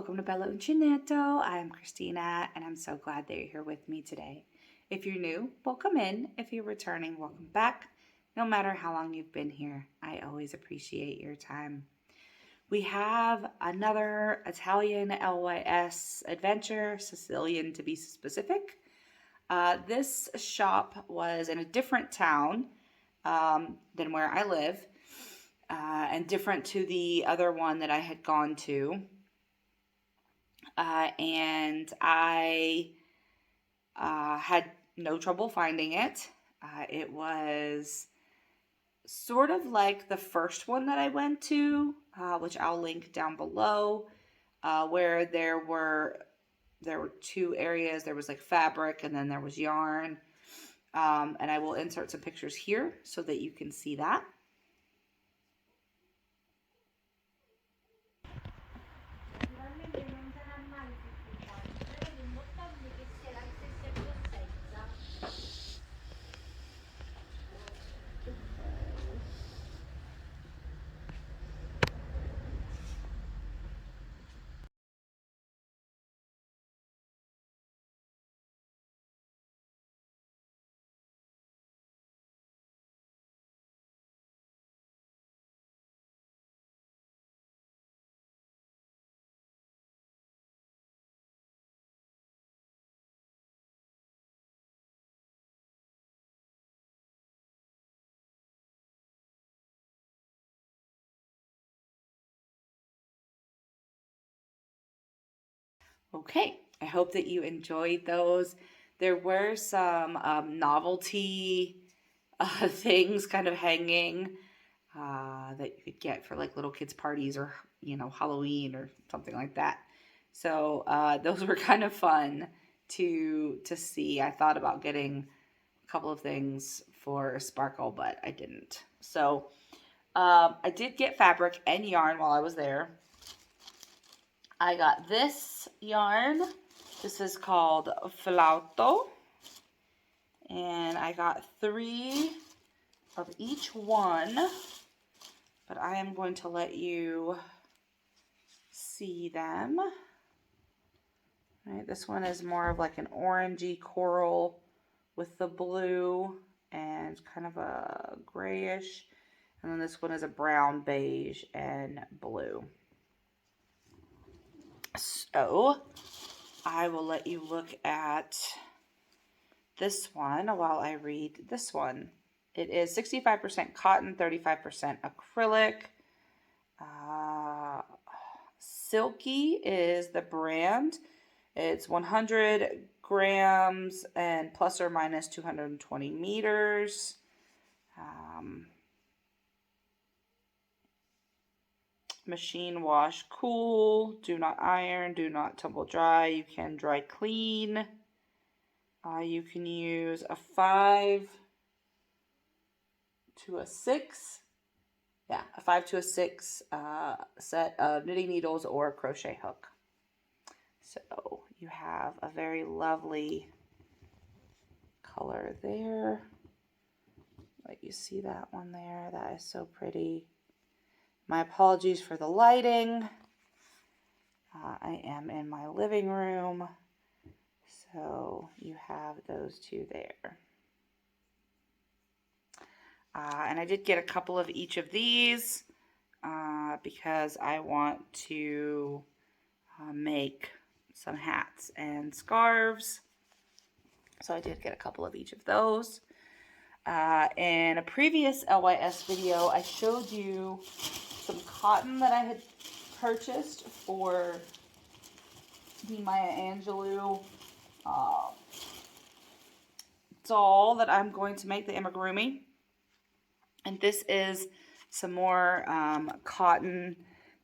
welcome to Bella Uncinetto. I'm Christina and I'm so glad that you're here with me today. If you're new, welcome in. If you're returning, welcome back. No matter how long you've been here, I always appreciate your time. We have another Italian LYS adventure, Sicilian to be specific. This shop was in a different town than where I live, and different to the other one that I had gone to. And I had no trouble finding it. It was sort of like the first one that I went to, which I'll link down below, where there were two areas. There was like fabric and then there was yarn. And I will insert some pictures here so that you can see that. Okay, I hope that you enjoyed those. There were some novelty things kind of hanging that you could get for like little kids' parties or, Halloween or something like that. So those were kind of fun to see. I thought about getting a couple of things for Sparkle, but I didn't. So I did get fabric and yarn while I was there. I got this yarn. This is called Flauto. And I got 3 of each one. But I am going to let you see them. All right, this one is more of like an orangey coral with the blue and kind of a grayish. And then this one is a brown, beige, and blue. So I will let you look at this one while I read this one. It is 65% cotton, 35% acrylic. Silky is the brand. It's 100 grams and plus or minus 220 meters. Machine wash cool, do not iron, do not tumble dry. You can dry clean. You can use a 5 to a 6. Yeah, a 5 to a 6 set of knitting needles or a crochet hook. So you have a very lovely color there. Let you see that one there. That is so pretty. My apologies for the lighting. I am in my living room, so you have those two there. And I did get a couple of each of these because I want to make some hats and scarves. So I did get a couple of each of those. In a previous LYS video, I showed you some cotton that I had purchased for the Maya Angelou doll that I'm going to make, the amigurumi. And this is some more cotton,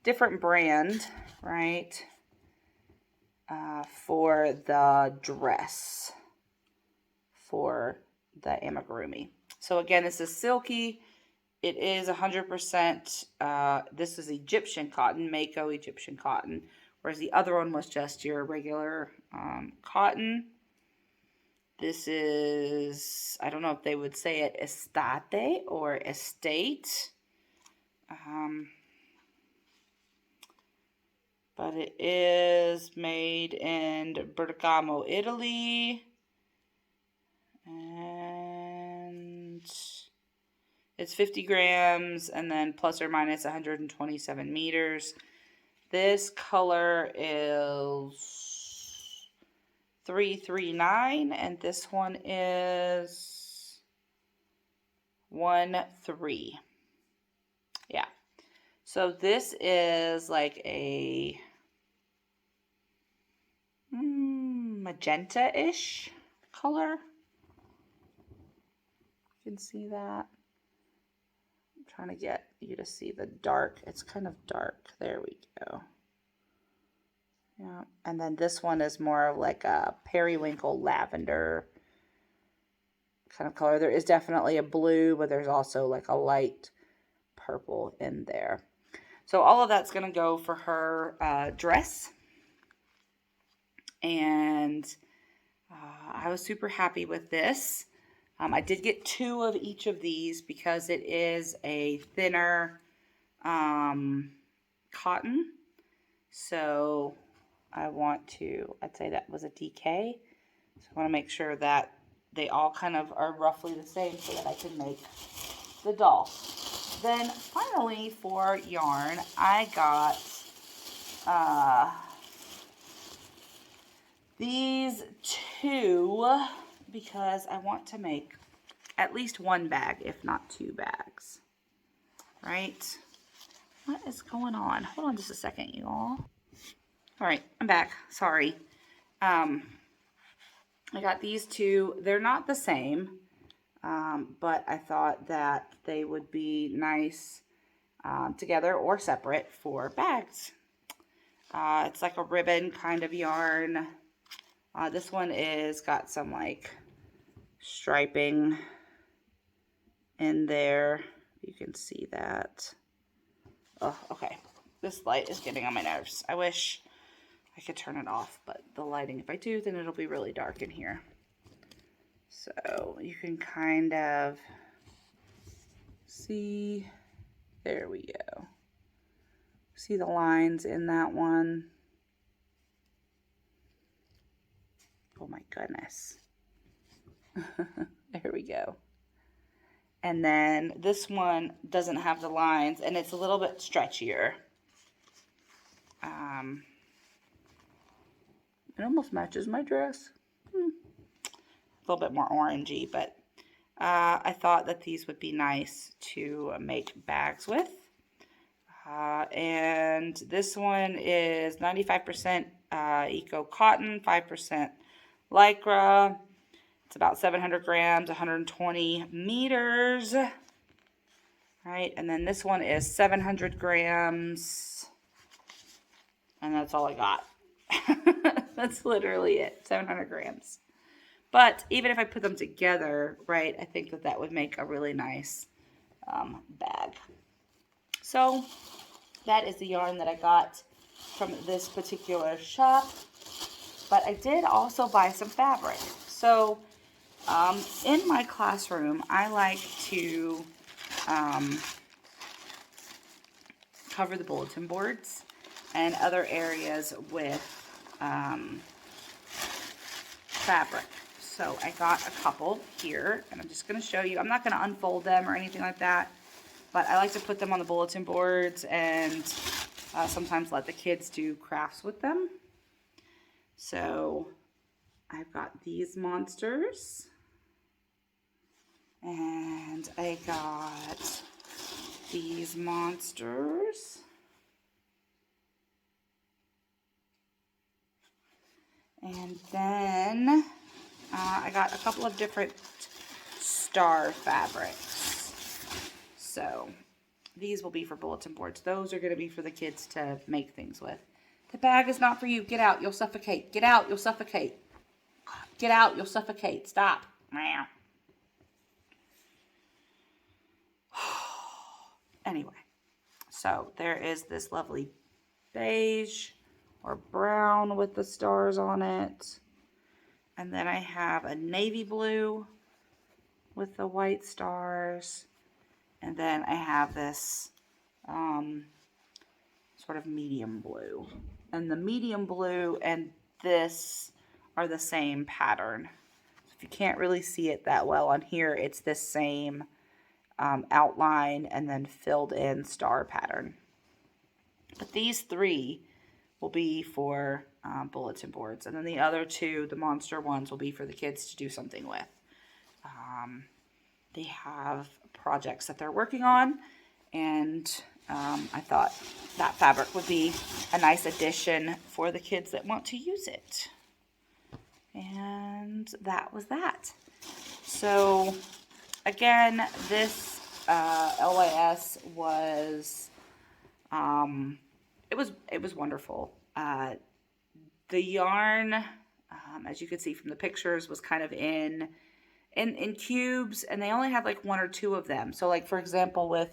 different brand, right, for the dress for the amigurumi. So again, this is silky. It is 100%, this is Egyptian cotton, Mako Egyptian cotton, whereas the other one was just your regular cotton. This is, I don't know if they would say it estate or estate. but it is made in Bergamo, Italy. And it's 50 grams and then plus or minus 127 meters. This color is 339 and this one is 13. Yeah. So this is like a magenta-ish color. You can see that. I'm trying to get you to see the dark. It's kind of dark. There we go. Yeah. And then this one is more of like a periwinkle lavender kind of color. There is definitely a blue, but there's also like a light purple in there. So all of that's going to go for her dress. And I was super happy with this. I did get 2 of each of these because it is a thinner cotton. So I'd say that was a DK. So I want to make sure that they all kind of are roughly the same so that I can make the doll. Then finally for yarn, I got these 2 because I want to make at least 1 bag, if not 2 bags. Right? What is going on? Hold on just a second, you all. All right, I'm back. Sorry. I got these 2. They're not the same, but I thought that they would be nice together or separate for bags. It's like a ribbon kind of yarn. This one is got some like striping in there. You can see that. Oh, okay. This light is getting on my nerves. I wish I could turn it off, but the lighting, if I do, then it'll be really dark in here. So you can kind of see, there we go. See the lines in that one. Oh my goodness. There we go. And then this one doesn't have the lines and it's a little bit stretchier. It almost matches my dress. A little bit more orangey, but I thought that these would be nice to make bags with. And this one is 95% eco cotton, 5% lycra. It's about 700 grams, 120 meters. Right, and then this one is 700 grams. And that's all I got. That's literally it, 700 grams. But even if I put them together, right, I think that that would make a really nice bag. So that is the yarn that I got from this particular shop. But I did also buy some fabric. So in my classroom, I like to cover the bulletin boards and other areas with fabric. So I got a couple here, and I'm just going to show you. I'm not going to unfold them or anything like that, but I like to put them on the bulletin boards and sometimes let the kids do crafts with them. So I've got these monsters, and I got these monsters. And then I got a couple of different star fabrics. So these will be for bulletin boards. Those are going to be for the kids to make things with. The bag is not for you. Get out. You'll suffocate. Get out. You'll suffocate. Get out. You'll suffocate. Stop. Anyway, so there is this lovely beige or brown with the stars on it. And then I have a navy blue with the white stars. And then I have this sort of medium blue. And the medium blue and this are the same pattern. So if you can't really see it that well on here, it's this same outline and then filled in star pattern. But these 3 will be for bulletin boards. And then the other 2, the monster ones, will be for the kids to do something with. They have projects that they're working on, and I thought that fabric would be a nice addition for the kids that want to use it. And that was that. So again, this LYS was it was wonderful. The yarn, as you can see from the pictures, was kind of in cubes, and they only had like 1 or 2 of them. So like, for example, with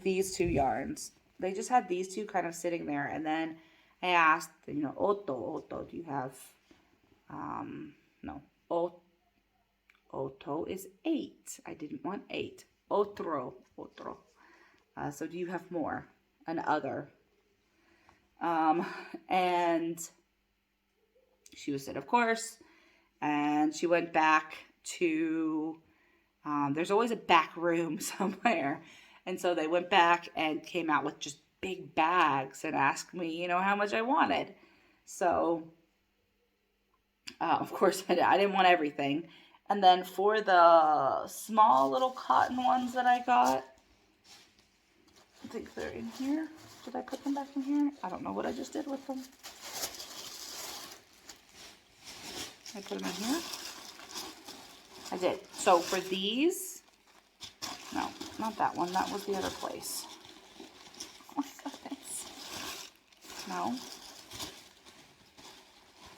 these 2 yarns, they just had these 2 kind of sitting there. And then I asked, you know, Otto, do you have, no, Otto is 8. I didn't want 8. Otro. So do you have more? An other. And she said, of course. And she went back to, there's always a back room somewhere. And so they went back and came out with just big bags and asked me, you know, how much I wanted. So, of course, I didn't want everything. And then for the small little cotton ones that I got, I think they're in here. Did I put them back in here? I don't know what I just did with them. I put them in here. I did. So for these, no, not that one. That was the other place. Oh my goodness. No.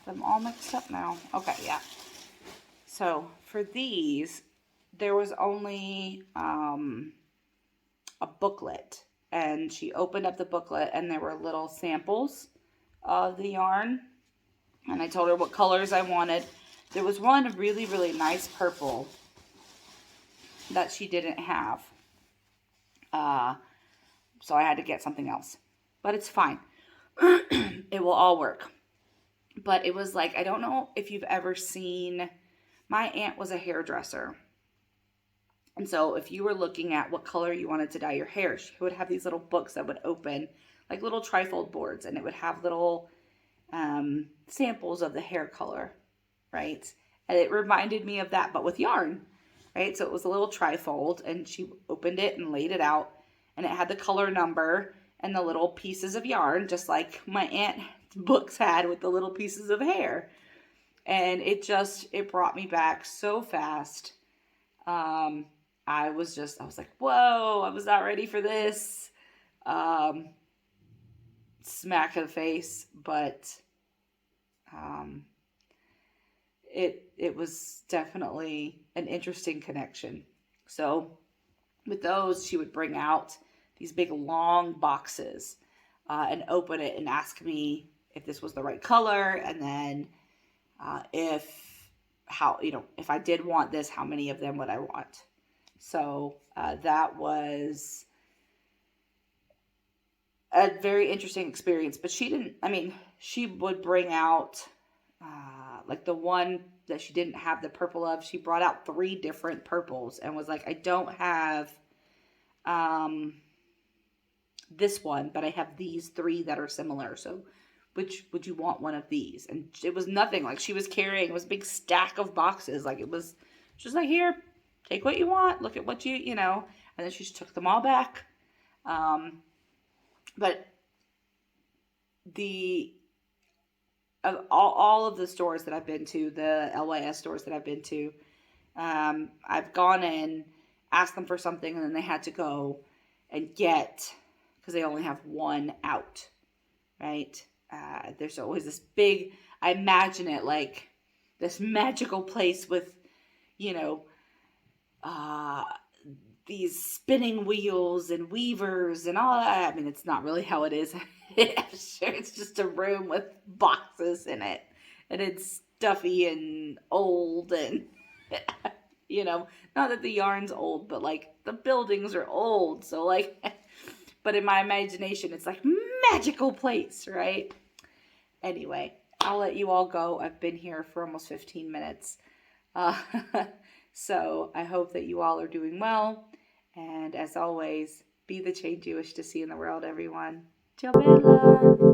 I'm all mixed up now. Okay, yeah. So for these, there was only a booklet. And she opened up the booklet and there were little samples of the yarn. And I told her what colors I wanted. There was one really, really nice purple that she didn't have. So I had to get something else. But it's fine. It will all work. But it was like, I don't know if you've ever seen, my aunt was a hairdresser. And so if you were looking at what color you wanted to dye your hair, she would have these little books that would open, like little trifold boards, and it would have little samples of the hair color, right? And it reminded me of that, but with yarn, right? So it was a little trifold, and she opened it and laid it out, and it had the color number and the little pieces of yarn, just like my aunt's books had with the little pieces of hair. And it brought me back so fast. I was like, whoa, I was not ready for this. Smack in the face, but it was definitely an interesting connection. So with those, she would bring out these big long boxes and open it and ask me if this was the right color, and then if I did want this, how many of them would I want? So that was a very interesting experience. But she would bring out, like the one that she didn't have the purple of, she brought out 3 different purples and was like, I don't have this one, but I have these 3 that are similar. So which would you want one of these? And it was nothing. Like, she was carrying, it was a big stack of boxes. Like, it was just like, here, take what you want. Look at what you know. And then she just took them all back. But of all of the stores that I've been to, the LYS stores that I've been to, I've gone in, asked them for something, and then they had to go and get, because they only have one out, right? There's always this big, I imagine it like this magical place with, these spinning wheels and weavers and all that. I mean, it's not really how it is. I'm sure it's just a room with boxes in it, and it's stuffy and old, and not that the yarn's old, but like the buildings are old. So like, but in my imagination, it's like magical place, right? Anyway, I'll let you all go. I've been here for almost 15 minutes. Uh, so I hope that you all are doing well. And as always, be the change you wish to see in the world, everyone. Ciao bella!